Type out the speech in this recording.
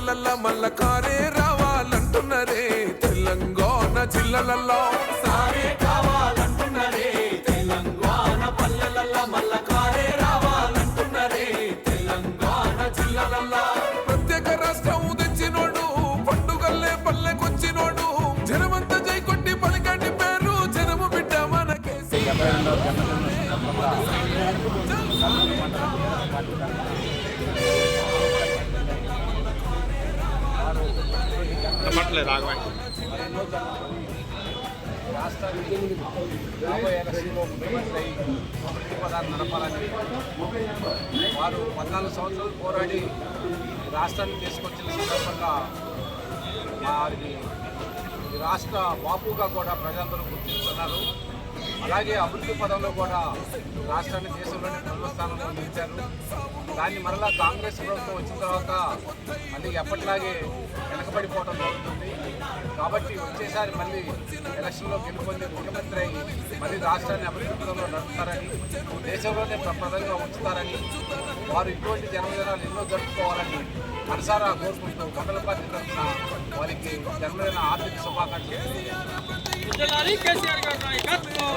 పల్లెల మల్ల కారే రావాలంటున్నరే తెలంగాణ జిల్లలలో సారే కావాలంటున్నరే తెలంగాణ పల్లెల మల్ల కారే రావాలంటున్నరే తెలంగాణ జిల్లలలో ప్రత్యేక రాష్ట్రం తెచ్చినోడు పండుగల్లే పల్లెకొచ్చినోడు జనమంతా జై కొట్టి పలికండి పేరు జనము బిడ్డ మనకే రాష్ట్రానికి రాబోయే ఎలక్షన్లో ముఖ్యమంత్రి అభివృద్ధి పదాన్ని నడపాలని వారు 14 సంవత్సరాలు పోరాడి రాష్ట్రాన్ని తీసుకొచ్చిన సందర్భంగా వారిని ఈ రాష్ట్ర బాపుగా కూడా ప్రజలందరూ గుర్తిస్తున్నారు. అలాగే అభివృద్ధి పదంలో కూడా రాష్ట్రాన్ని దేశంలోని ప్రథమ స్థానంలో నిలిచారు. దాన్ని మరలా కాంగ్రెస్ ప్రభుత్వం వచ్చిన తర్వాత మళ్ళీ ఎప్పటిలాగే వెనకబడిపోవడం జరుగుతుంది. కాబట్టి వచ్చేసారి మళ్ళీ ఎలక్షన్లో గెలుపొంది ముఖ్యమంత్రి అయి మళ్ళీ రాష్ట్రాన్ని అభివృద్ధి పదంలో నడుపుతారని, దేశంలోనే ప్రధానంగా ఉంచుతారని, వారు ఇటువంటి జన్మదినాలు ఎన్నో జరుపుకోవాలని మనసారా కోరుకుంటూ మండల పార్టీ తరఫున వారికి జన్మదిన ఆర్థిక శుభాకాంక్షలు. కేసీఆర్ గారి నాయకత్వం.